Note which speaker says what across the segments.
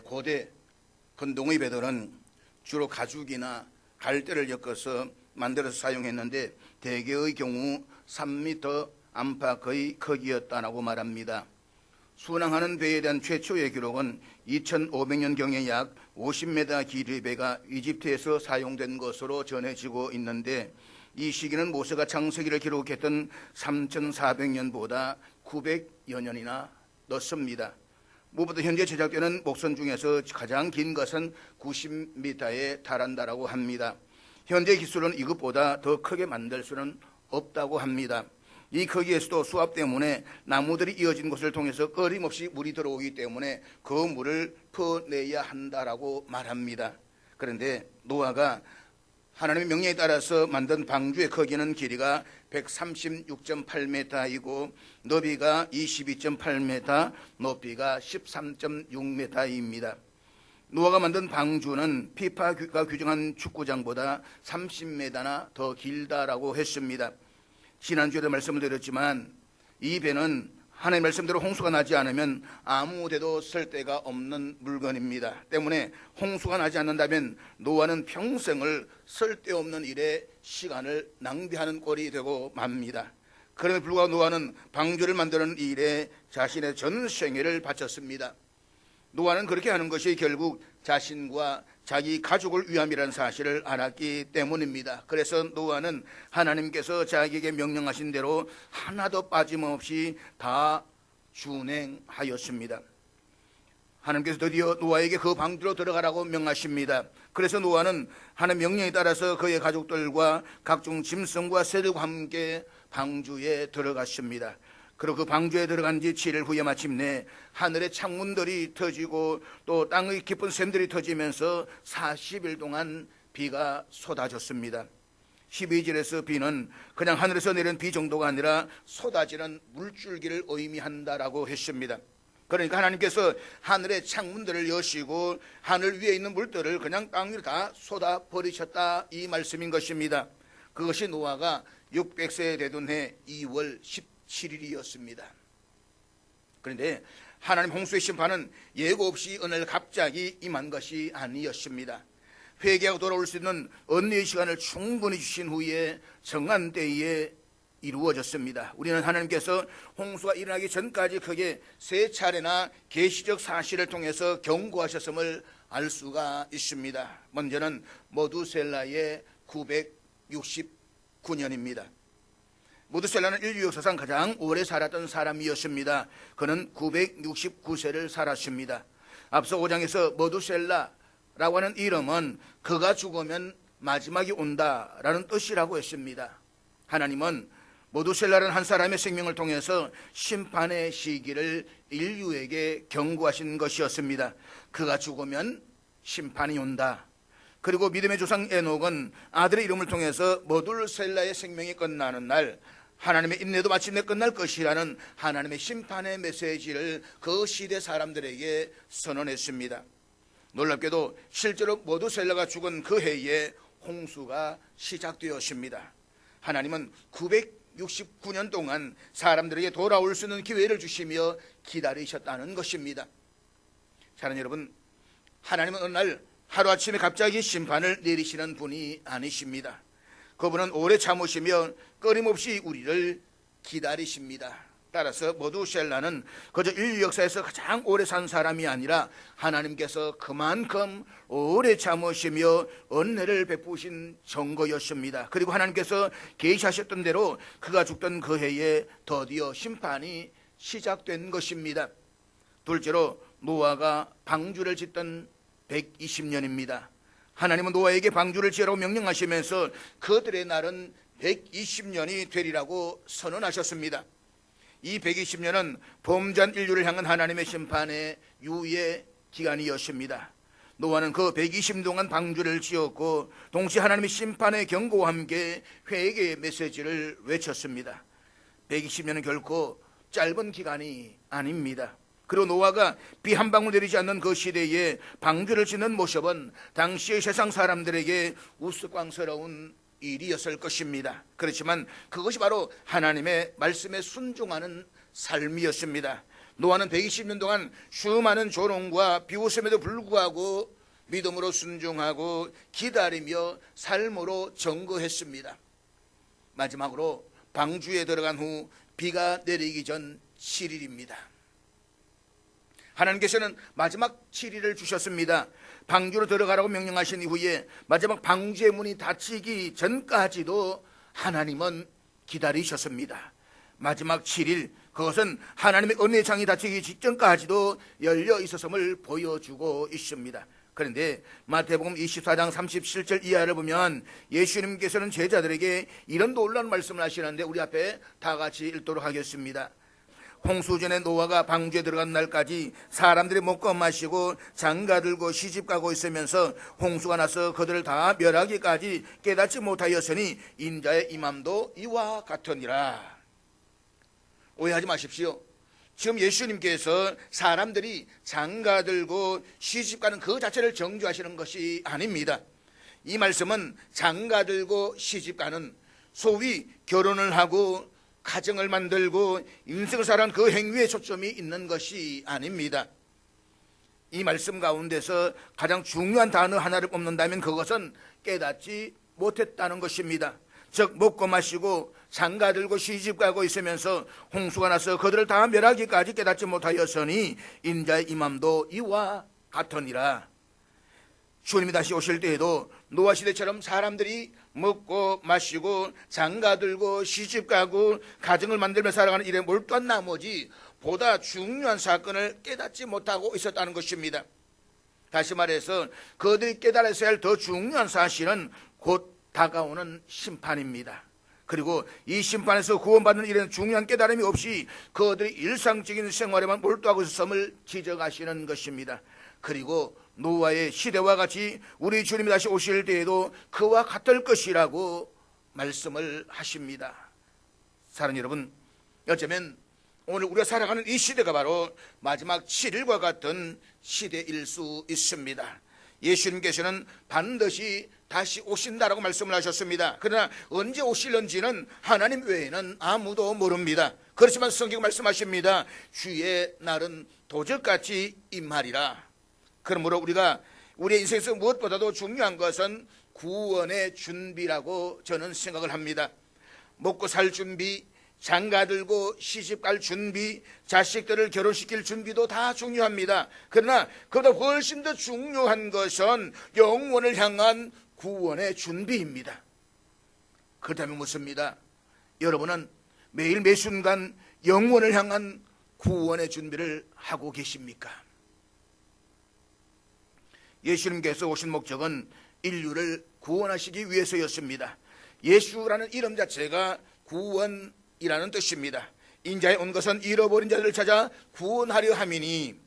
Speaker 1: 고대 건동의 배들은 주로 가죽이나 갈대를 엮어서 만들어서 사용했는데 대개의 경우 3m 안팎의 크기였다고 말합니다. 순항하는 배에 대한 최초의 기록은 2500년경에 약 50m 길이의 배가 이집트에서 사용된 것으로 전해지고 있는데 이 시기는 모세가 창세기를 기록했던 3400년보다 900여 년이나 늦습니다. 무엇보다 현재 제작되는 목선 중에서 가장 긴 것은 90m에 달한다고 합니다. 현재 기술은 이것보다 더 크게 만들 수는 없다고 합니다. 이 크기에서도 수압 때문에 나무들이 이어진 곳을 통해서 끊임없이 물이 들어오기 때문에 그 물을 퍼내야 한다라고 말합니다. 그런데 노아가 하나님의 명령에 따라서 만든 방주의 크기는 길이가 136.8m이고 너비가 22.8m, 높이가 13.6m입니다. 노아가 만든 방주는 피파가 규정한 축구장보다 30m나 더 길다라고 했습니다. 지난주에도 말씀을 드렸지만 이 배는 하나님의 말씀대로 홍수가 나지 않으면 아무 데도 쓸 데가 없는 물건입니다. 때문에 홍수가 나지 않는다면 노아는 평생을 쓸데없는 일에 시간을 낭비하는 꼴이 되고 맙니다. 그럼에도 불구하고 노아는 방주를 만드는 일에 자신의 전 생애를 바쳤습니다. 노아는 그렇게 하는 것이 결국 자신과 자기 가족을 위함이라는 사실을 알았기 때문입니다. 그래서 노아는 하나님께서 자기에게 명령하신 대로 하나도 빠짐없이 다 준행하였습니다. 하나님께서 드디어 노아에게 그 방주로 들어가라고 명하십니다. 그래서 노아는 하나님의 명령에 따라서 그의 가족들과 각종 짐승과 새들과 함께 방주에 들어갔습니다. 그리고 그 방주에 들어간 지 7일 후에 마침내 하늘의 창문들이 터지고 또 땅의 깊은 샘들이 터지면서 40일 동안 비가 쏟아졌습니다. 12절에서 비는 그냥 하늘에서 내린 비 정도가 아니라 쏟아지는 물줄기를 의미한다라고 했습니다. 그러니까 하나님께서 하늘의 창문들을 여시고 하늘 위에 있는 물들을 그냥 땅 위로 다 쏟아버리셨다 이 말씀인 것입니다. 그것이 노아가 600세 되던 해 2월 17일이었습니다. 그런데 하나님 홍수의 심판은 예고 없이 어느 날 갑자기 임한 것이 아니었습니다. 회개하고 돌아올 수 있는 은혜의 시간을 충분히 주신 후에 정한 때에 이루어졌습니다. 우리는 하나님께서 홍수가 일어나기 전까지 크게 세 차례나 계시적 사실을 통해서 경고하셨음을 알 수가 있습니다. 먼저는 모두셀라의 969년입니다. 모두셀라는 인류 역사상 가장 오래 살았던 사람이었습니다. 그는 969세를 살았습니다. 앞서 5장에서 모두셀라라고 하는 이름은 그가 죽으면 마지막이 온다라는 뜻이라고 했습니다. 하나님은 모두셀라라는 한 사람의 생명을 통해서 심판의 시기를 인류에게 경고하신 것이었습니다. 그가 죽으면 심판이 온다. 그리고 믿음의 조상 에녹은 아들의 이름을 통해서 모두셀라의 생명이 끝나는 날 하나님의 인내도 마침내 끝날 것이라는 하나님의 심판의 메시지를 그 시대 사람들에게 선언했습니다. 놀랍게도 실제로 모두셀라가 죽은 그 해에 홍수가 시작되었습니다. 하나님은 969년 동안 사람들에게 돌아올 수 있는 기회를 주시며 기다리셨다는 것입니다. 사랑하는 여러분, 하나님은 어느 날 하루아침에 갑자기 심판을 내리시는 분이 아니십니다. 그분은 오래 참으시며 끊임없이 우리를 기다리십니다. 따라서 모두셀라는 그저 인류 역사에서 가장 오래 산 사람이 아니라 하나님께서 그만큼 오래 참으시며 은혜를 베푸신 증거였습니다. 그리고 하나님께서 계시하셨던 대로 그가 죽던 그 해에 드디어 심판이 시작된 것입니다. 둘째로 노아가 방주를 짓던 120년입니다. 하나님은 노아에게 방주를 지으라고 명령하시면서 그들의 날은 120년이 되리라고 선언하셨습니다. 이 120년은 범죄한 인류를 향한 하나님의 심판의 유예 기간이었습니다. 노아는 그 120년 동안 방주를 지었고 동시에 하나님의 심판의 경고와 함께 회개의 메시지를 외쳤습니다. 120년은 결코 짧은 기간이 아닙니다. 그리고 노아가 비 한 방울 내리지 않는 그 시대에 방주를 짓는 모습은 당시의 세상 사람들에게 우스꽝스러운 일이었을 것입니다. 그렇지만 그것이 바로 하나님의 말씀에 순종하는 삶이었습니다. 노아는 120년 동안 수많은 조롱과 비웃음에도 불구하고 믿음으로 순종하고 기다리며 삶으로 정거했습니다. 마지막으로 방주에 들어간 후 비가 내리기 전 7일입니다. 하나님께서는 마지막 7일을 주셨습니다. 방주로 들어가라고 명령하신 이후에 마지막 방주의 문이 닫히기 전까지도 하나님은 기다리셨습니다. 마지막 7일, 그것은 하나님의 은혜의 창이 닫히기 직전까지도 열려 있었음을 보여주고 있습니다. 그런데 마태복음 24장 37절 이하를 보면 예수님께서는 제자들에게 이런 놀라운 말씀을 하시는데 우리 앞에 다 같이 읽도록 하겠습니다. 홍수전에 노아가 방주에 들어간 날까지 사람들이 먹고 마시고 장가들고 시집가고 있으면서 홍수가 나서 그들을 다 멸하기까지 깨닫지 못하였으니 인자의 임함도 이와 같으니라. 오해하지 마십시오. 지금 예수님께서 사람들이 장가들고 시집가는 그 자체를 정죄하시는 것이 아닙니다. 이 말씀은 장가들고 시집가는 소위 결혼을 하고 가정을 만들고 인생을 살아가는 그 행위에 초점이 있는 것이 아닙니다. 이 말씀 가운데서 가장 중요한 단어 하나를 뽑는다면 그것은 깨닫지 못했다는 것입니다. 즉 먹고 마시고 장가들고 시집가고 있으면서 홍수가 나서 그들을 다 멸하기까지 깨닫지 못하였으니 인자의 임함도 이와 같으니라. 주님이 다시 오실 때에도 노아 시대처럼 사람들이 먹고 마시고 장가들고 시집가고 가정을 만들며 살아가는 일에 몰두한 나머지 보다 중요한 사건을 깨닫지 못하고 있었다는 것입니다. 다시 말해서 그들이 깨달았어야 할 더 중요한 사실은 곧 다가오는 심판입니다. 그리고 이 심판에서 구원받는 일에는 중요한 깨달음이 없이 그들이 일상적인 생활에만 몰두하고 있었음을 지적하시는 것입니다. 그리고 노아의 시대와 같이 우리 주님이 다시 오실 때에도 그와 같을 것이라고 말씀을 하십니다. 사랑하는 여러분, 어쩌면 오늘 우리가 살아가는 이 시대가 바로 마지막 7일과 같은 시대일 수 있습니다. 예수님께서는 반드시 다시 오신다라고 말씀을 하셨습니다. 그러나 언제 오실는지는 하나님 외에는 아무도 모릅니다. 그렇지만 성경 말씀하십니다. 주의 날은 도적같이 임하리라. 그러므로 우리가 우리의 인생에서 무엇보다도 중요한 것은 구원의 준비라고 저는 생각을 합니다. 먹고 살 준비, 장가들고 시집갈 준비, 자식들을 결혼시킬 준비도 다 중요합니다. 그러나 그보다 훨씬 더 중요한 것은 영원을 향한 구원의 준비입니다. 그렇다면 묻습니다. 여러분은 매일 매 순간 영원을 향한 구원의 준비를 하고 계십니까? 예수님께서 오신 목적은 인류를 구원하시기 위해서였습니다. 예수라는 이름 자체가 구원이라는 뜻입니다. 인자에 온 것은 잃어버린 자들을 찾아 구원하려 함이니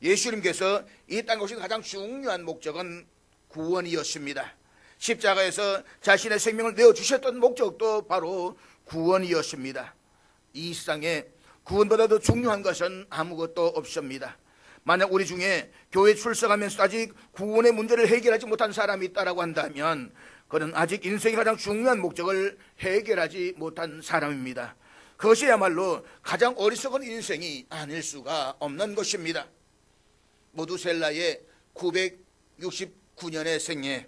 Speaker 1: 예수님께서 이 땅에 오신 가장 중요한 목적은 구원이었습니다. 십자가에서 자신의 생명을 내어주셨던 목적도 바로 구원이었습니다. 이 세상에 구원보다 더 중요한 것은 아무것도 없습니다. 만약 우리 중에 교회 출석하면서 아직 구원의 문제를 해결하지 못한 사람이 있다고 한다면 그는 아직 인생의 가장 중요한 목적을 해결하지 못한 사람입니다. 그것이야말로 가장 어리석은 인생이 아닐 수가 없는 것입니다. 모두셀라의 969년의 생애,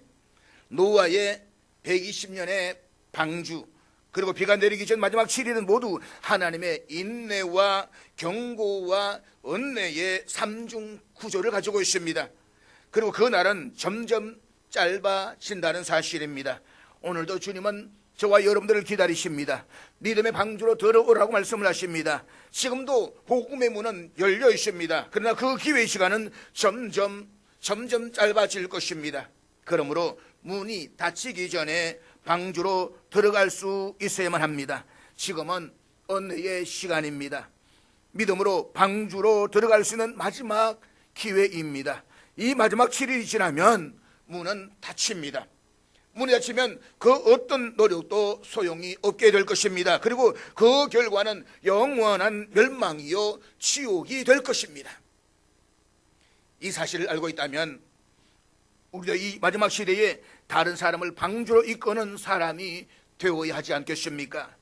Speaker 1: 노아의 120년의 방주, 그리고 비가 내리기 전 마지막 7일은 모두 하나님의 인내와 경고와 은혜의 삼중 구조를 가지고 있습니다. 그리고 그 날은 점점 짧아진다는 사실입니다. 오늘도 주님은 저와 여러분들을 기다리십니다. 믿음의 방주로 들어오라고 말씀을 하십니다. 지금도 복음의 문은 열려 있습니다. 그러나 그 기회의 시간은 점점 짧아질 것입니다. 그러므로 문이 닫히기 전에 방주로 들어갈 수 있어야만 합니다. 지금은 은혜의 시간입니다. 믿음으로 방주로 들어갈 수 있는 마지막 기회입니다. 이 마지막 7일이 지나면 문은 닫힙니다. 문이 닫히면 그 어떤 노력도 소용이 없게 될 것입니다. 그리고 그 결과는 영원한 멸망이요 지옥이 될 것입니다. 이 사실을 알고 있다면 우리도 이 마지막 시대에 다른 사람을 방주로 이끄는 사람이 되어야 하지 않겠습니까?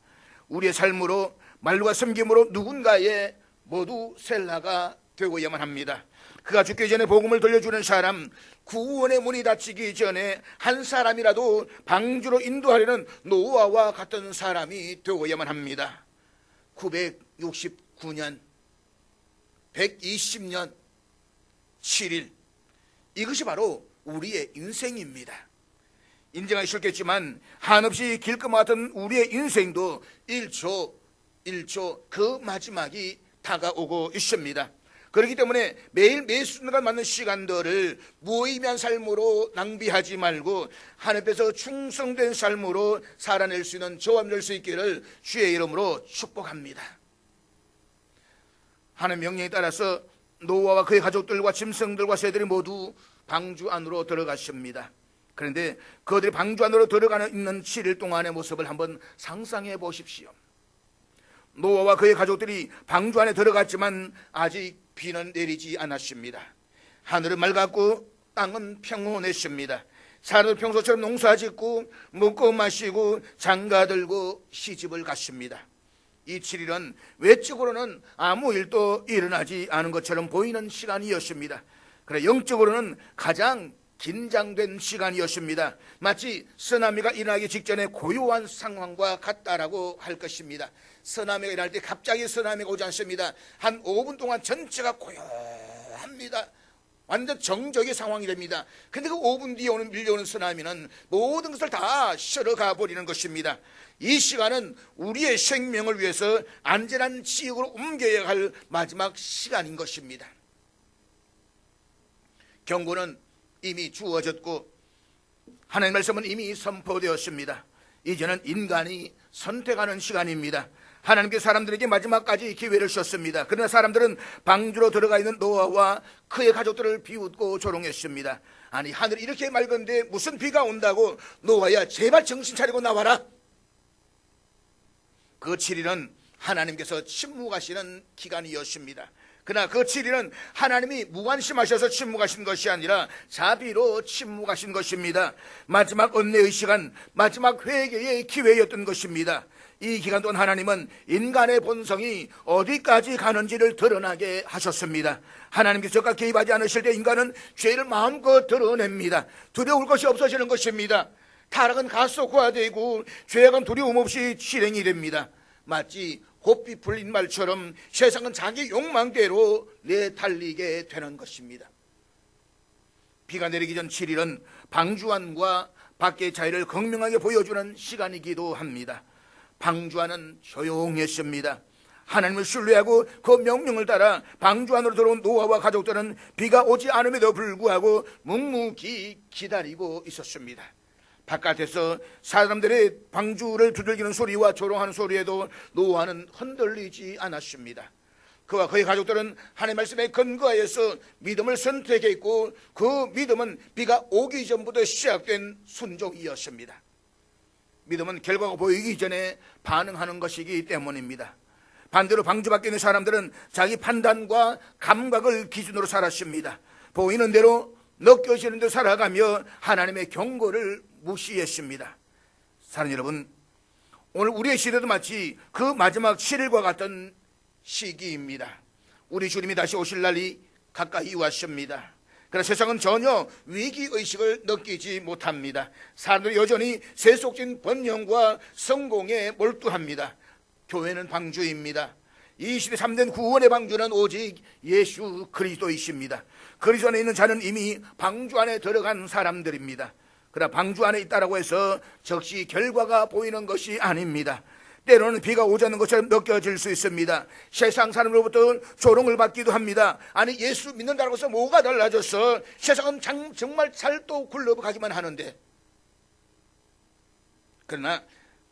Speaker 1: 우리의 삶으로 말과 섬김으로 누군가의 모두 셀라가 되고야만 합니다. 그가 죽기 전에 복음을 들려주는 사람, 구원의 문이 닫히기 전에 한 사람이라도 방주로 인도하려는 노아와 같은 사람이 되고야만 합니다. 969년 120년 7일, 이것이 바로 우리의 인생입니다. 인정하기 싫겠지만 한없이 길것 같은 우리의 인생도 1초 그 마지막이 다가오고 있습니다. 그렇기 때문에 매일 매 순간 맞는 시간들을 무의미한 삶으로 낭비하지 말고 하나님께서 충성된 삶으로 살아낼 수 있는 저와 될 수 있기를 주의 이름으로 축복합니다. 하나님 명령에 따라서 노아와 그의 가족들과 짐승들과 새들이 모두 방주 안으로 들어갔습니다. 그런데 그들이 방주 안으로 들어가는 있는 7일 동안의 모습을 한번 상상해 보십시오. 노아와 그의 가족들이 방주 안에 들어갔지만 아직 비는 내리지 않았습니다. 하늘은 맑았고 땅은 평온했습니다. 사람들 평소처럼 농사짓고 먹고 마시고 장가들고 시집을 갔습니다. 이 7일은 외적으로는 아무 일도 일어나지 않은 것처럼 보이는 시간이었습니다. 그러나 영적으로는 가장 긴장된 시간이었습니다. 마치 쓰나미가 일어나기 직전에 고요한 상황과 같다라고 할 것입니다. 쓰나미가 일어날 때 갑자기 쓰나미가 오지 않습니다. 한 5분 동안 전체가 고요합니다. 완전 정적의 상황이 됩니다. 그런데 그 5분 뒤에 밀려오는 쓰나미는 모든 것을 다 실어가 버리는 것입니다. 이 시간은 우리의 생명을 위해서 안전한 지역으로 옮겨야 할 마지막 시간인 것입니다. 경고는 이미 주어졌고 하나님의 말씀은 이미 선포되었습니다. 이제는 인간이 선택하는 시간입니다. 하나님께 사람들에게 마지막까지 기회를 주셨습니다. 그러나 사람들은 방주로 들어가 있는 노아와 그의 가족들을 비웃고 조롱했습니다. 아니, 하늘이 이렇게 맑은데 무슨 비가 온다고? 노아야, 제발 정신 차리고 나와라. 그 7일은 하나님께서 침묵하시는 기간이었습니다. 그러나 그 7일은 하나님이 무관심하셔서 침묵하신 것이 아니라 자비로 침묵하신 것입니다. 마지막 은혜의 시간, 마지막 회개의 기회였던 것입니다. 이 기간 동안 하나님은 인간의 본성이 어디까지 가는지를 드러나게 하셨습니다. 하나님께서 적극 개입하지 않으실 때 인간은 죄를 마음껏 드러냅니다. 두려울 것이 없어지는 것입니다. 타락은 가속화되고 죄악은 두려움 없이 실행이 됩니다. 마치 곱비 풀린 말처럼 세상은 자기 욕망대로 내달리게 되는 것입니다. 비가 내리기 전 7일은 방주안과 밖의 자유를 극명하게 보여주는 시간이기도 합니다. 방주안은 조용했습니다. 하나님을 신뢰하고 그 명령을 따라 방주 안으로 들어온 노아와 가족들은 비가 오지 않음에도 불구하고 묵묵히 기다리고 있었습니다. 바깥에서 사람들의 방주를 두들기는 소리와 조롱하는 소리에도 노아는 흔들리지 않았습니다. 그와 그의 가족들은 하나님의 말씀에 근거하여서 믿음을 선택했고 그 믿음은 비가 오기 전부터 시작된 순종이었습니다. 믿음은 결과가 보이기 전에 반응하는 것이기 때문입니다. 반대로 방주 밖에 있는 사람들은 자기 판단과 감각을 기준으로 살았습니다. 보이는 대로 느껴지는 대로 살아가며 하나님의 경고를 무시했습니다. 사랑하는 여러분, 오늘 우리의 시대도 마치 그 마지막 7일과 같은 시기입니다. 우리 주님이 다시 오실 날이 가까이 왔습니다. 그러나 세상은 전혀 위기의식을 느끼지 못합니다. 사람들이 여전히 세속적인 번영과 성공에 몰두합니다. 교회는 방주입니다. 이 시대 3대 구원의 방주는 오직 예수 그리스도이십니다. 그리스도 안에 있는 자는 이미 방주 안에 들어간 사람들입니다. 그러나 방주 안에 있다라고 해서 즉시 결과가 보이는 것이 아닙니다. 때로는 비가 오지 않는 것처럼 느껴질 수 있습니다. 세상 사람으로부터 조롱을 받기도 합니다. 아니, 예수 믿는다고 해서 뭐가 달라졌어? 세상은 정말 살도 굴러가기만 하는데. 그러나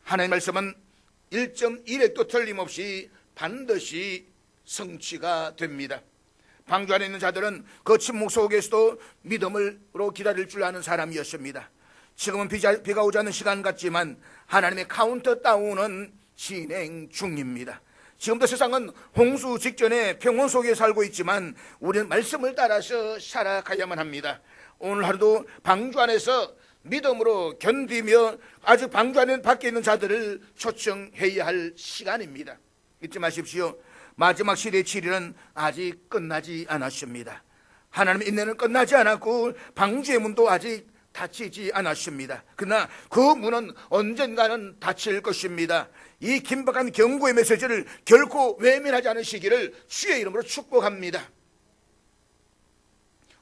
Speaker 1: 하나님의 말씀은 1.1핵도 틀림없이 반드시 성취가 됩니다. 방주 안에 있는 자들은 그 침묵 속에서도 믿음으로 기다릴 줄 아는 사람이었습니다. 지금은 비가 오지 않는 시간 같지만 하나님의 카운트다운은 진행 중입니다. 지금도 세상은 홍수 직전에 평온 속에 살고 있지만 우리는 말씀을 따라서 살아가야만 합니다. 오늘 하루도 방주 안에서 믿음으로 견디며 아직 방주 안에 밖에 있는 자들을 초청해야 할 시간입니다. 잊지 마십시오. 마지막 시대의 치리는 아직 끝나지 않았습니다. 하나님의 인내는 끝나지 않았고 방주의 문도 아직 닫히지 않았습니다. 그러나 그 문은 언젠가는 닫힐 것입니다. 이 긴박한 경고의 메시지를 결코 외면하지 않으시기를 주의 이름으로 축복합니다.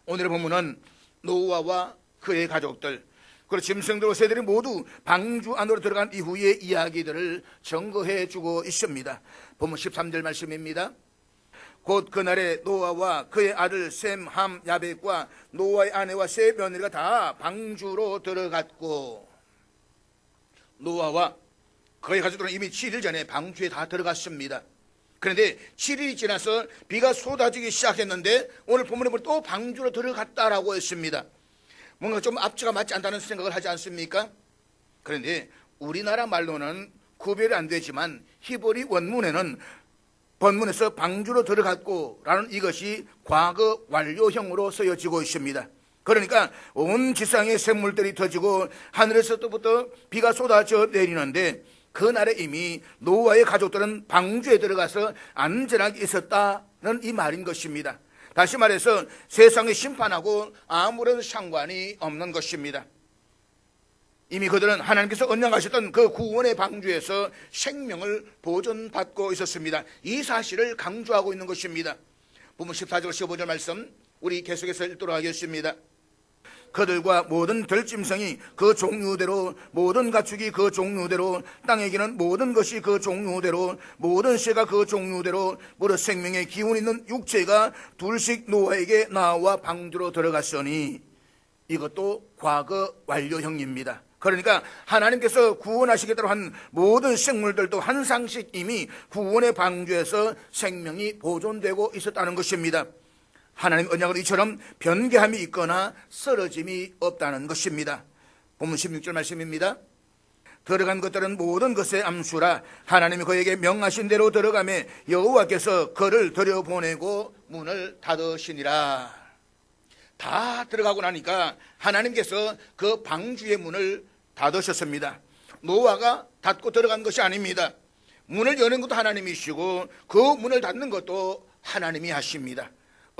Speaker 1: 오늘의 본문은 노아와 그의 가족들, 그리고 짐승들과 새들이 모두 방주 안으로 들어간 이후의 이야기들을 증거해 주고 있습니다. 본문 13절 말씀입니다. 곧 그날에 노아와 그의 아들 셈, 함, 야벳과 노아의 아내와 세 며느리가 다 방주로 들어갔고, 노아와 그의 가족들은 이미 7일 전에 방주에 다 들어갔습니다. 그런데 7일이 지나서 비가 쏟아지기 시작했는데 오늘 본문에 보면 또 방주로 들어갔다라고 했습니다. 뭔가 좀 앞뒤가 맞지 않다는 생각을 하지 않습니까? 그런데 우리나라 말로는 구별이 안 되지만 히브리 원문에는 본문에서 방주로 들어갔고 라는 이것이 과거 완료형으로 쓰여지고 있습니다. 그러니까 온 지상의 샘물들이 터지고 하늘에서부터 비가 쏟아져 내리는데 그날에 이미 노아의 가족들은 방주에 들어가서 안전하게 있었다는 이 말인 것입니다. 다시 말해서 세상의 심판하고 아무런 상관이 없는 것입니다. 이미 그들은 하나님께서 언약하셨던 그 구원의 방주에서 생명을 보존받고 있었습니다. 이 사실을 강조하고 있는 것입니다. 본문 14절 15절 말씀 우리 계속해서 읽도록 하겠습니다. 그들과 모든 들짐승이 그 종류대로, 모든 가축이 그 종류대로, 땅에 기는 모든 것이 그 종류대로, 모든 새가 그 종류대로, 무릇 생명의 기운 있는 육체가 둘씩 노아에게 나와 방주로 들어갔으니, 이것도 과거 완료형입니다. 그러니까 하나님께서 구원하시겠다고 한 모든 생물들도 한 상씩 이미 구원의 방주에서 생명이 보존되고 있었다는 것입니다. 하나님 언약은 이처럼 변개함이 있거나 쓰러짐이 없다는 것입니다. 본문 16절 말씀입니다. 들어간 것들은 모든 것의 암수라 하나님이 그에게 명하신 대로 들어가매 여호와께서 그를 들여보내고 문을 닫으시니라. 다 들어가고 나니까 하나님께서 그 방주의 문을 닫으셨습니다. 노아가 닫고 들어간 것이 아닙니다. 문을 여는 것도 하나님이시고 그 문을 닫는 것도 하나님이 하십니다.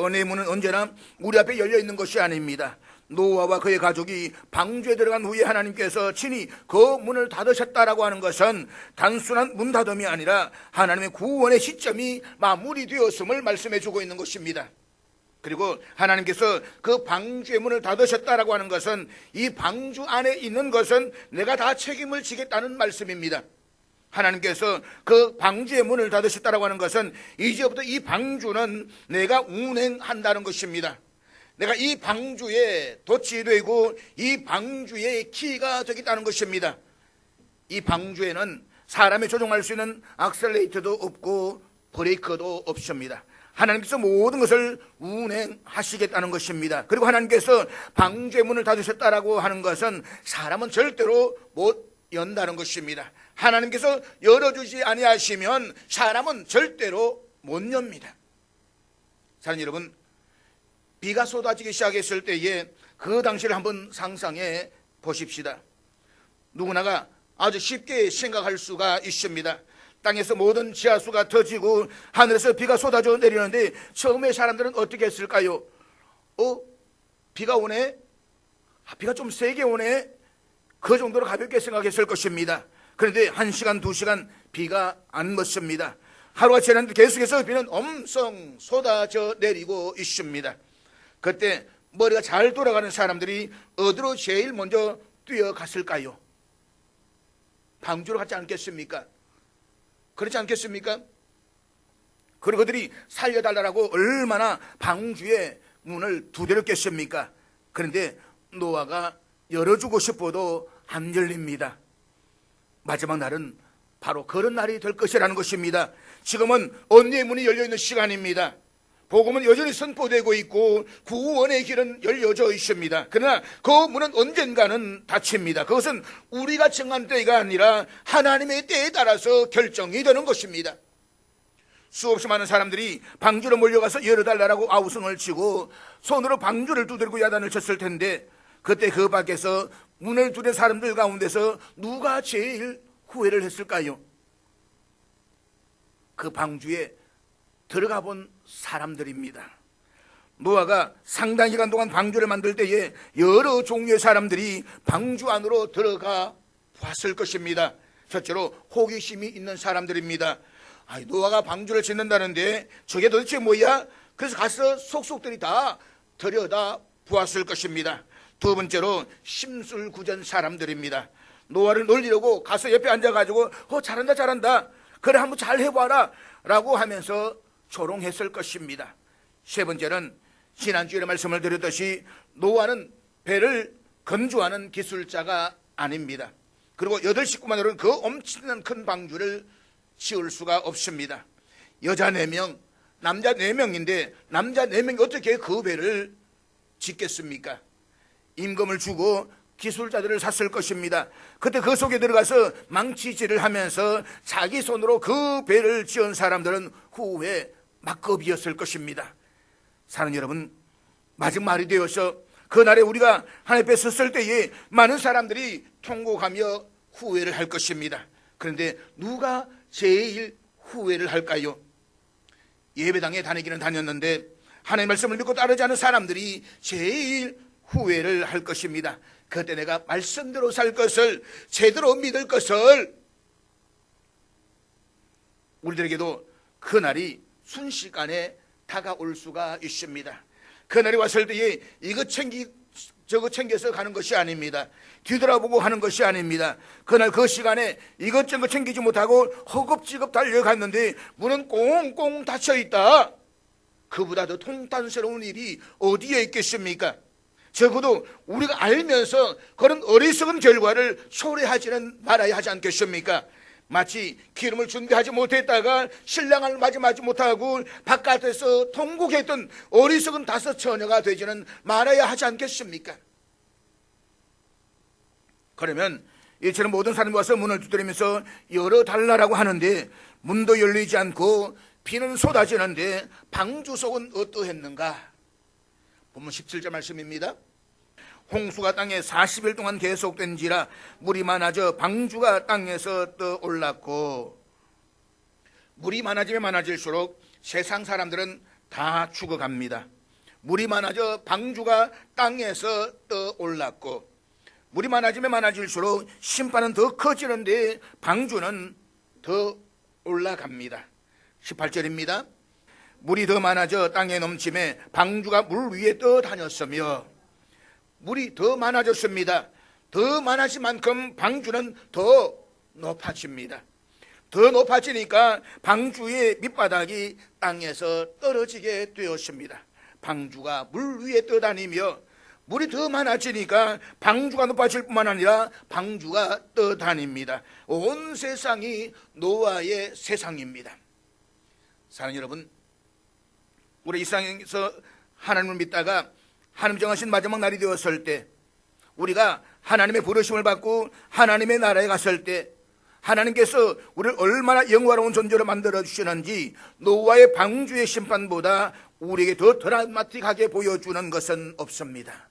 Speaker 1: 은혜의 문은 언제나 우리 앞에 열려있는 것이 아닙니다. 노아와 그의 가족이 방주에 들어간 후에 하나님께서 친히 그 문을 닫으셨다라고 하는 것은 단순한 문 닫음이 아니라 하나님의 구원의 시점이 마무리되었음을 말씀해 주고 있는 것입니다. 그리고 하나님께서 그 방주의 문을 닫으셨다라고 하는 것은 이 방주 안에 있는 것은 내가 다 책임을 지겠다는 말씀입니다. 하나님께서 그 방주의 문을 닫으셨다라고 하는 것은 이제부터 이 방주는 내가 운행한다는 것입니다. 내가 이 방주에 돛이 되고 이 방주의 키가 되겠다는 것입니다. 이 방주에는 사람이 조종할 수 있는 악셀레이터도 없고 브레이크도 없습니다. 하나님께서 모든 것을 운행하시겠다는 것입니다. 그리고 하나님께서 방주의 문을 닫으셨다라고 하는 것은 사람은 절대로 못 연다는 것입니다. 하나님께서 열어주지 아니하시면 사람은 절대로 못 엽니다. 사랑하는 여러분, 비가 쏟아지기 시작했을 때에 그 당시를 한번 상상해 보십시다. 누구나가 아주 쉽게 생각할 수가 있습니다. 땅에서 모든 지하수가 터지고 하늘에서 비가 쏟아져 내리는데 처음에 사람들은 어떻게 했을까요? 비가 오네? 비가 좀 세게 오네? 그 정도로 가볍게 생각했을 것입니다. 그런데 1시간, 2시간 비가 안 멎습니다. 하루가 지났는데 계속해서 비는 엄청 쏟아져 내리고 있습니다. 그때 머리가 잘 돌아가는 사람들이 어디로 제일 먼저 뛰어갔을까요? 방주로 갔지 않겠습니까? 그렇지 않겠습니까? 그리고 그들이 살려달라고 얼마나 방주의 문을 두드려 깼습니까? 그런데 노아가 열어주고 싶어도 안 열립니다. 마지막 날은 바로 그런 날이 될 것이라는 것입니다. 지금은 언니의 문이 열려있는 시간입니다. 복음은 여전히 선포되고 있고 구원의 길은 열려져 있습니다. 그러나 그 문은 언젠가는 닫힙니다. 그것은 우리가 정한 때가 아니라 하나님의 때에 따라서 결정이 되는 것입니다. 수없이 많은 사람들이 방주로 몰려가서 열어달라고 아우성을 치고 손으로 방주를 두드리고 야단을 쳤을 텐데 그때 그 밖에서 문을 두드린 사람들 가운데서 누가 제일 후회를 했을까요? 그 방주에 들어가 본 사람들입니다. 노아가 상당 기간 동안 방주를 만들 때에 여러 종류의 사람들이 방주 안으로 들어가 봤을 것입니다. 첫째로 호기심이 있는 사람들입니다. 노아가 방주를 짓는다는데 저게 도대체 뭐야? 그래서 가서 속속들이 다 들여다 보았을 것입니다. 두 번째로 심술궂은 사람들입니다. 노아를 놀리려고 가서 옆에 앉아가지고 잘한다 그래 한번 잘 해봐라 라고 하면서 조롱했을 것입니다. 세 번째는 지난주에 말씀을 드렸듯이 노아는 배를 건조하는 기술자가 아닙니다. 그리고 8 식구만으로는 그 엄청난 큰 방주를 지을 수가 없습니다. 여자 4명, 남자 4명인데 남자 4명이 어떻게 그 배를 짓겠습니까? 임금을 주고 기술자들을 샀을 것입니다. 그때 그 속에 들어가서 망치질을 하면서 자기 손으로 그 배를 지은 사람들은 후에 막급이었을 것입니다. 사랑하는 여러분, 마지막 말이 되어서 그날에 우리가 하나님 앞에 섰을 때에 많은 사람들이 통곡하며 후회를 할 것입니다. 그런데 누가 제일 후회를 할까요? 예배당에 다니기는 다녔는데 하나님의 말씀을 믿고 따르지 않은 사람들이 제일 후회를 할 것입니다. 그때 내가 말씀대로 살 것을, 제대로 믿을 것을, 우리들에게도 그날이 순식간에 다가올 수가 있습니다. 그날이 왔을 때에 이것 저것 챙겨서 가는 것이 아닙니다. 뒤돌아보고 하는 것이 아닙니다. 그날 그 시간에 이것저것 챙기지 못하고 허겁지겁 달려갔는데 문은 꽁꽁 닫혀있다. 그보다 더 통탄스러운 일이 어디에 있겠습니까? 적어도 우리가 알면서 그런 어리석은 결과를 초래하지는 말아야 하지 않겠습니까? 마치 기름을 준비하지 못했다가 신랑을 맞이하지 못하고 바깥에서 통곡했던 어리석은 5 처녀가 되지는 말아야 하지 않겠습니까? 그러면 이처럼 모든 사람이 와서 문을 두드리면서 열어달라고 하는데 문도 열리지 않고 비는 쏟아지는데 방주 속은 어떠했는가? 본문 17절 말씀입니다. 홍수가 땅에 40일 동안 계속된지라 물이 많아져 방주가 땅에서 떠올랐고, 물이 많아지면 많아질수록 세상 사람들은 다 죽어갑니다. 물이 많아져 방주가 땅에서 떠올랐고, 물이 많아지면 많아질수록 심판은 더 커지는데 방주는 더 올라갑니다. 18절입니다. 물이 더 많아져 땅에 넘침에 방주가 물 위에 떠다녔으며, 물이 더 많아졌습니다. 더 많아진 만큼 방주는 더 높아집니다. 더 높아지니까 방주의 밑바닥이 땅에서 떨어지게 되었습니다. 방주가 물 위에 떠다니며 물이 더 많아지니까 방주가 높아질 뿐만 아니라 방주가 떠다닙니다. 온 세상이 노아의 세상입니다. 사랑하는 여러분, 우리 이 세상에서 하나님을 믿다가 하나님 정하신 마지막 날이 되었을 때, 우리가 하나님의 부르심을 받고 하나님의 나라에 갔을 때 하나님께서 우리를 얼마나 영화로운 존재로 만들어 주시는지 노아의 방주의 심판보다 우리에게 더 드라마틱하게 보여주는 것은 없습니다.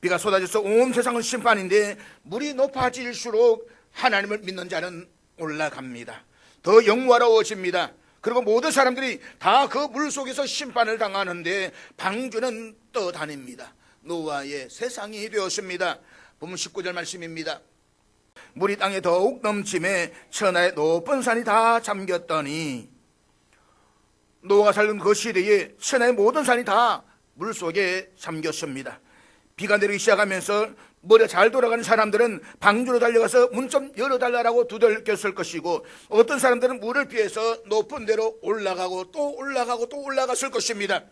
Speaker 1: 비가 쏟아져서 온 세상은 심판인데 물이 높아질수록 하나님을 믿는 자는 올라갑니다. 더 영화로워집니다. 그리고 모든 사람들이 다 그 물 속에서 심판을 당하는데 방주는 떠다닙니다. 노아의 세상이 되었습니다. 본문 19절 말씀입니다. 물이 땅에 더욱 넘침에 천하의 높은 산이 다 잠겼더니, 노아가 살던 그 시대에 천하의 모든 산이 다 물속에 잠겼습니다. 비가 내리기 시작하면서 머리가 잘 돌아가는 사람들은 방주로 달려가서 문 좀 열어달라고 두들겼을 것이고, 어떤 사람들은 물을 피해서 높은 데로 올라가고 또 올라가고 또 올라갔을 것입니다.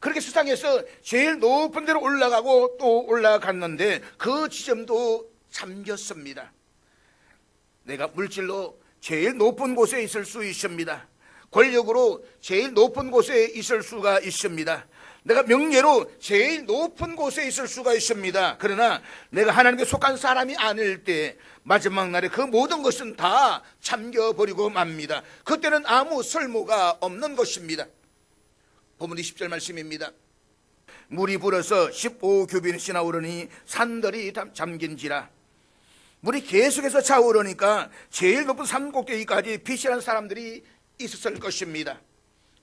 Speaker 1: 그렇게 세상에서 제일 높은 데로 올라가고 또 올라갔는데 그 지점도 잠겼습니다. 내가 물질로 제일 높은 곳에 있을 수 있습니다. 권력으로 제일 높은 곳에 있을 수가 있습니다. 내가 명예로 제일 높은 곳에 있을 수가 있습니다. 그러나 내가 하나님께 속한 사람이 아닐 때 마지막 날에 그 모든 것은 다 잠겨버리고 맙니다. 그때는 아무 쓸모가 없는 것입니다. 본문 20절 말씀입니다. 물이 불어서 15규빗이나 오르니 산들이 잠긴지라. 물이 계속해서 차오르니까 제일 높은 산 꼭대기까지 피신한 사람들이 있었을 것입니다.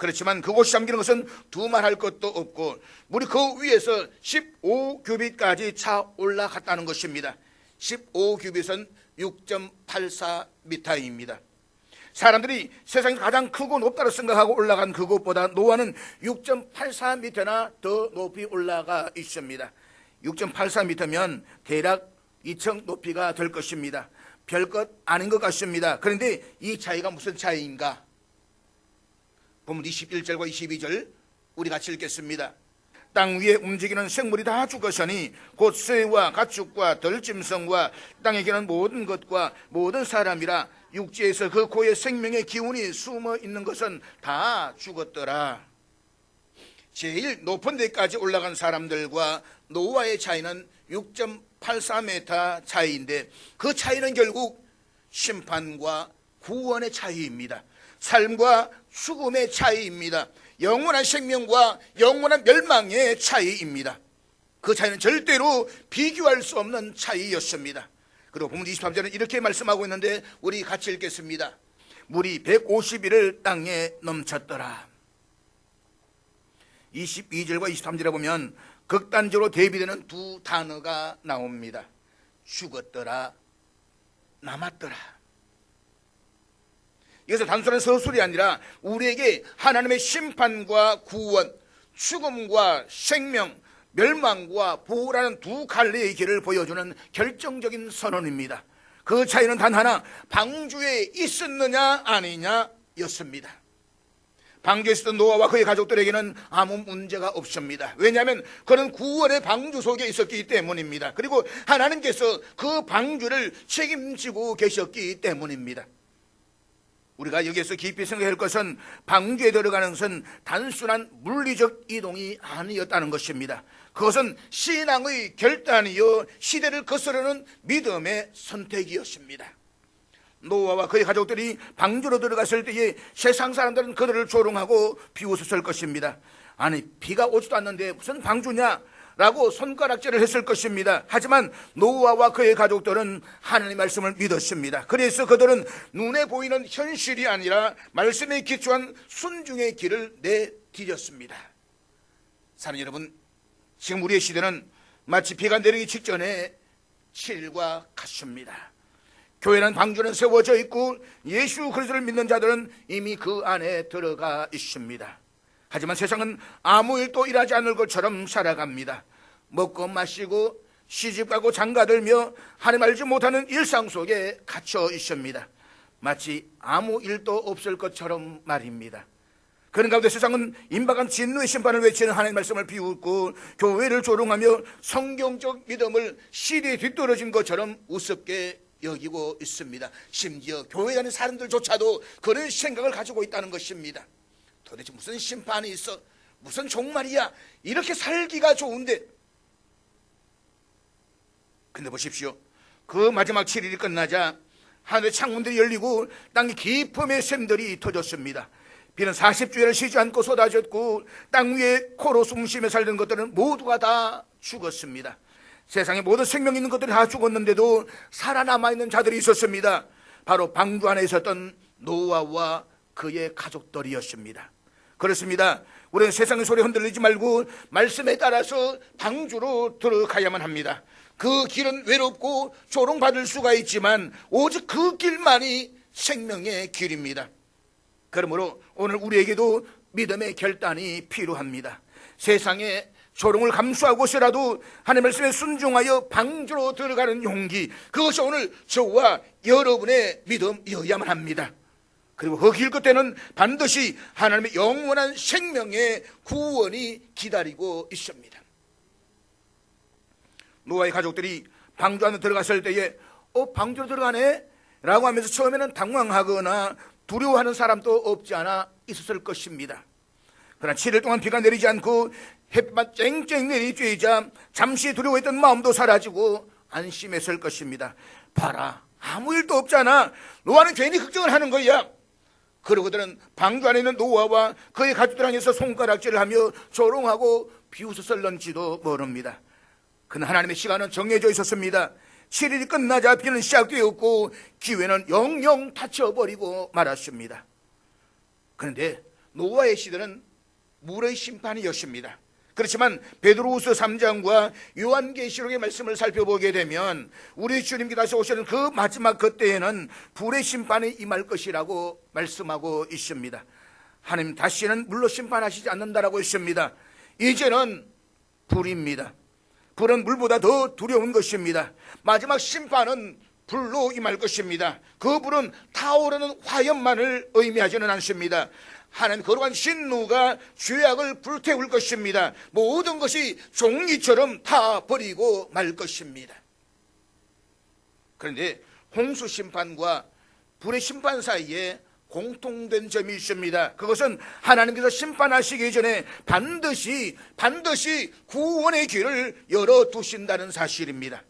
Speaker 1: 그렇지만 그곳이 잠기는 것은 두말할 것도 없고 물이 그 위에서 15규빗까지 차 올라갔다는 것입니다. 15규빗은 6.84m입니다. 사람들이 세상에서 가장 크고 높다고 생각하고 올라간 그곳보다 노아는 6.84m나 더 높이 올라가 있습니다. 6.84m면 대략 2층 높이가 될 것입니다. 별것 아닌 것 같습니다. 그런데 이 차이가 무슨 차이인가? 본문 21절과 22절 우리 같이 읽겠습니다. 땅 위에 움직이는 생물이 다 죽었으니 곧 새와 가축과 들짐승과 땅에 기는 모든 것과 모든 사람이라 육지에서 그 고의 생명의 기운이 숨어 있는 것은 다 죽었더라. 제일 높은 데까지 올라간 사람들과 노아의 차이는 6.84m 차이인데 그 차이는 결국 심판과 구원의 차이입니다. 삶과 죽음의 차이입니다. 영원한 생명과 영원한 멸망의 차이입니다. 그 차이는 절대로 비교할 수 없는 차이였습니다. 그리고 본문 23절은 이렇게 말씀하고 있는데 우리 같이 읽겠습니다. 물이 150일을 땅에 넘쳤더라. 22절과 23절에 보면 극단적으로 대비되는 두 단어가 나옵니다. 죽었더라, 남았더라. 이것은 단순한 서술이 아니라 우리에게 하나님의 심판과 구원, 죽음과 생명, 멸망과 보호라는 두 갈래의 길을 보여주는 결정적인 선언입니다. 그 차이는 단 하나, 방주에 있었느냐 아니냐였습니다. 방주에 있었던 노아와 그의 가족들에게는 아무 문제가 없습니다. 왜냐하면 그는 구원의 방주 속에 있었기 때문입니다. 그리고 하나님께서 그 방주를 책임지고 계셨기 때문입니다. 우리가 여기에서 깊이 생각할 것은 방주에 들어가는 것은 단순한 물리적 이동이 아니었다는 것입니다. 그것은 신앙의 결단이요 시대를 거스르는 믿음의 선택이었습니다. 노아와 그의 가족들이 방주로 들어갔을 때에 세상 사람들은 그들을 조롱하고 비웃었을 것입니다. 아니 비가 오지도 않는데 무슨 방주냐? 라고 손가락질을 했을 것입니다. 하지만 노아와 그의 가족들은 하나님의 말씀을 믿었습니다. 그래서 그들은 눈에 보이는 현실이 아니라 말씀에 기초한 순종의 길을 내디뎠습니다. 사랑하는 여러분, 지금 우리의 시대는 마치 비가 내리기 직전에 7일과 같습니다. 교회는 방주는 세워져 있고 예수 그리스도를 믿는 자들은 이미 그 안에 들어가 있습니다. 하지만 세상은 아무 일도 일하지 않을 것처럼 살아갑니다. 먹고 마시고 시집가고 장가들며 하나님 알지 못하는 일상 속에 갇혀 있습니다. 마치 아무 일도 없을 것처럼 말입니다. 그런 가운데 세상은 임박한 진노의 심판을 외치는 하나님의 말씀을 비웃고 교회를 조롱하며 성경적 믿음을 시대에 뒤떨어진 것처럼 우습게 여기고 있습니다. 심지어 교회에 가는 사람들조차도 그런 생각을 가지고 있다는 것입니다. 도대체 무슨 심판이 있어? 무슨 종말이야? 이렇게 살기가 좋은데. 근데 보십시오. 그 마지막 7일이 끝나자 하늘의 창문들이 열리고 땅에 기품의 샘들이 터졌습니다. 비는 40주일을 쉬지 않고 쏟아졌고 땅 위에 코로 숨쉬며 살던 것들은 모두가 다 죽었습니다. 세상에 모든 생명 있는 것들이 다 죽었는데도 살아남아있는 자들이 있었습니다. 바로 방주 안에 있었던 노아와 그의 가족들이었습니다. 그렇습니다. 우리는 세상의 소리에 흔들리지 말고 말씀에 따라서 방주로 들어가야만 합니다. 그 길은 외롭고 조롱받을 수가 있지만 오직 그 길만이 생명의 길입니다. 그러므로 오늘 우리에게도 믿음의 결단이 필요합니다. 세상에 조롱을 감수하고서라도 하나님의 말씀에 순종하여 방주로 들어가는 용기, 그것이 오늘 저와 여러분의 믿음이어야만 합니다. 그리고 그 길 끝에는 반드시 하나님의 영원한 생명의 구원이 기다리고 있습니다. 노아의 가족들이 방주 안에 들어갔을 때에 방주로 들어가네? 라고 하면서 처음에는 당황하거나 두려워하는 사람도 없지 않아 있었을 것입니다. 그러나 7일 동안 비가 내리지 않고 햇빛만 쨍쨍 내리쬐자 잠시 두려워했던 마음도 사라지고 안심했을 것입니다. 봐라, 아무 일도 없잖아. 노아는 괜히 걱정을 하는 거야. 그러고 그들은 방주 안에 있는 노아와 그의 가족들 향해서 손가락질을 하며 조롱하고 비웃었을런지도 모릅니다. 그러나 하나님의 시간은 정해져 있었습니다. 7일이 끝나자 비는 시작되었고 기회는 영영 닫혀버리고 말았습니다. 그런데 노아의 시대는 물의 심판이었습니다. 그렇지만 베드로후서 3장과 요한계시록의 말씀을 살펴보게 되면 우리 주님께서 다시 오시는 그 마지막 그때에는 불의 심판이 임할 것이라고 말씀하고 있습니다. 하나님 다시는 물로 심판하시지 않는다라고 했습니다. 이제는 불입니다. 불은 물보다 더 두려운 것입니다. 마지막 심판은 불로 임할 것입니다. 그 불은 타오르는 화염만을 의미하지는 않습니다. 하나님 거룩한 진노가 죄악을 불태울 것입니다. 모든 것이 종이처럼 다 버리고 말 것입니다. 그런데 홍수 심판과 불의 심판 사이에 공통된 점이 있습니다. 그것은 하나님께서 심판하시기 전에 반드시 구원의 길을 열어두신다는 사실입니다.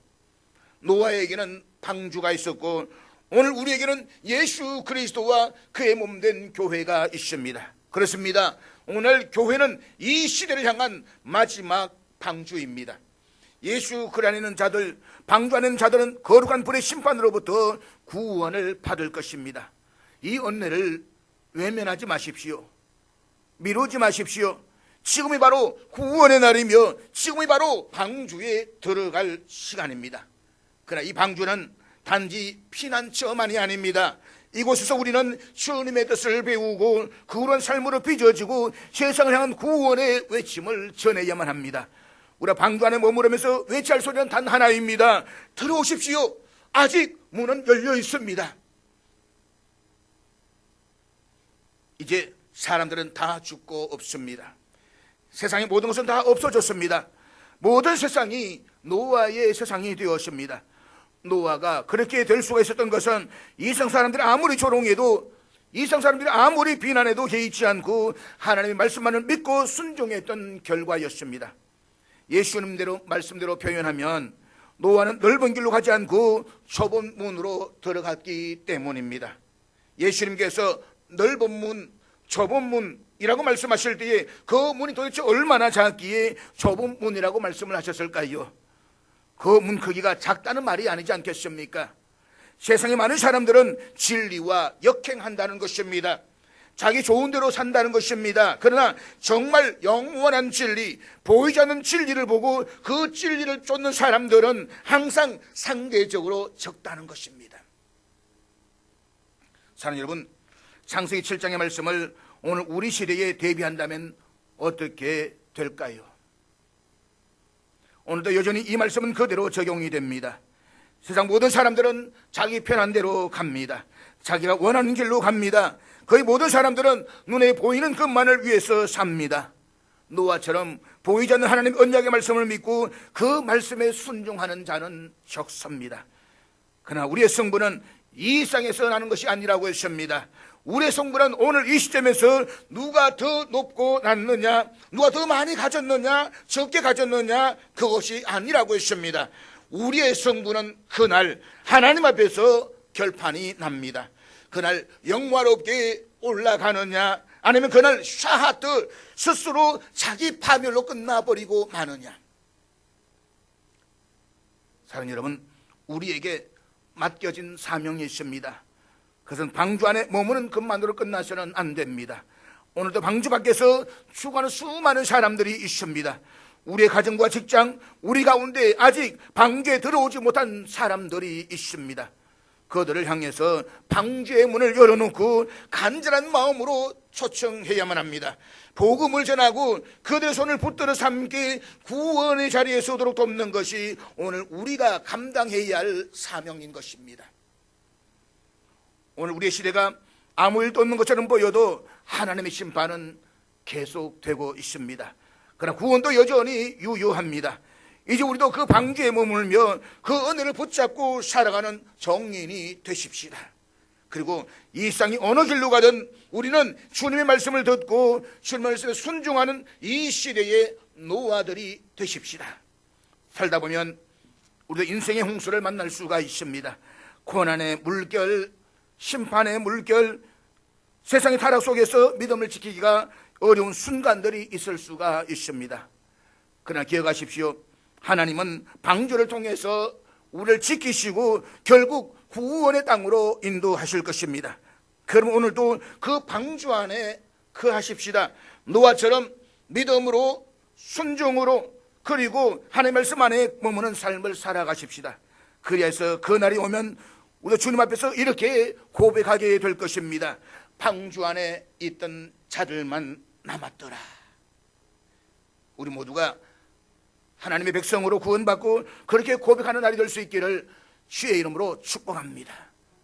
Speaker 1: 노아에게는 방주가 있었고 오늘 우리에게는 예수 그리스도와 그의 몸된 교회가 있습니다. 그렇습니다. 오늘 교회는 이 시대를 향한 마지막 방주입니다. 예수 그리스도 안에 있는 자들, 방주 안에 있는 자들은 거룩한 불의 심판으로부터 구원을 받을 것입니다. 이 은혜를 외면하지 마십시오. 미루지 마십시오. 지금이 바로 구원의 날이며 지금이 바로 방주에 들어갈 시간입니다. 그러나 이 방주는 단지 피난처만이 아닙니다. 이곳에서 우리는 주님의 뜻을 배우고 그런 삶으로 빚어지고 세상을 향한 구원의 외침을 전해야만 합니다. 우리가 방주 안에 머무르면서 외쳐야 할 소리는 단 하나입니다. 들어오십시오. 아직 문은 열려 있습니다. 이제 사람들은 다 죽고 없습니다. 세상의 모든 것은 다 없어졌습니다. 모든 세상이 노아의 세상이 되었습니다. 노아가 그렇게 될 수가 있었던 것은 이성 사람들이 아무리 조롱해도, 이성 사람들이 아무리 비난해도 개의치 않고 하나님의 말씀만을 믿고 순종했던 결과였습니다. 예수님대로 말씀대로 표현하면 노아는 넓은 길로 가지 않고 좁은 문으로 들어갔기 때문입니다. 예수님께서 넓은 문, 좁은 문이라고 말씀하실 때에 그 문이 도대체 얼마나 작기에 좁은 문이라고 말씀을 하셨을까요? 그 문 크기가 작다는 말이 아니지 않겠습니까? 세상에 많은 사람들은 진리와 역행한다는 것입니다. 자기 좋은 대로 산다는 것입니다. 그러나 정말 영원한 진리, 보이지 않는 진리를 보고 그 진리를 쫓는 사람들은 항상 상대적으로 적다는 것입니다. 사랑하는 여러분, 창세기 7장의 말씀을 오늘 우리 시대에 대비한다면 어떻게 될까요? 오늘도 여전히 이 말씀은 그대로 적용이 됩니다. 세상 모든 사람들은 자기 편한 대로 갑니다. 자기가 원하는 길로 갑니다. 거의 모든 사람들은 눈에 보이는 것만을 위해서 삽니다. 노아처럼 보이지 않는 하나님 언약의 말씀을 믿고 그 말씀에 순종하는 자는 적습니다. 그러나 우리의 성부는 이 세상에서 나는 것이 아니라고 했습니다. 우리의 성부는 오늘 이 시점에서 누가 더 높고 낮느냐, 누가 더 많이 가졌느냐, 적게 가졌느냐, 그것이 아니라고 했습니다. 우리의 성부는 그날 하나님 앞에서 결판이 납니다. 그날 영화롭게 올라가느냐, 아니면 그날 샤하트 스스로 자기 파멸로 끝나버리고 마느냐. 사랑하는 여러분, 우리에게 맡겨진 사명이 있습니다. 그것은 방주 안에 머무는 것만으로 끝나서는 안 됩니다. 오늘도 방주 밖에서 죽어가는 수많은 사람들이 있습니다. 우리의 가정과 직장, 우리 가운데 아직 방주에 들어오지 못한 사람들이 있습니다. 그들을 향해서 방주의 문을 열어놓고 간절한 마음으로 초청해야만 합니다. 복음을 전하고 그들의 손을 붙들어 삼기 구원의 자리에 서도록 돕는 것이 오늘 우리가 감당해야 할 사명인 것입니다. 오늘 우리의 시대가 아무 일도 없는 것처럼 보여도 하나님의 심판은 계속되고 있습니다. 그러나 구원도 여전히 유효합니다. 이제 우리도 그 방주에 머물며 그 은혜를 붙잡고 살아가는 정인이 되십시다. 그리고 이 세상이 어느 길로 가든 우리는 주님의 말씀을 듣고 주님의 말씀에 순종하는 이 시대의 노아들이 되십시다. 살다 보면 우리도 인생의 홍수를 만날 수가 있습니다. 고난의 물결, 심판의 물결, 세상의 타락 속에서 믿음을 지키기가 어려운 순간들이 있을 수가 있습니다. 그러나 기억하십시오. 하나님은 방주를 통해서 우리를 지키시고 결국 구원의 땅으로 인도하실 것입니다. 그럼 오늘도 그 방주 안에 하십시다. 노아처럼 믿음으로 순종으로 그리고 하나님의 말씀 안에 머무는 삶을 살아가십시다. 그래서 그 날이 오면 우리 주님 앞에서 이렇게 고백하게 될 것입니다. 방주 안에 있던 자들만 남았더라. 우리 모두가 하나님의 백성으로 구원받고 그렇게 고백하는 날이 될 수 있기를 주의 이름으로 축복합니다.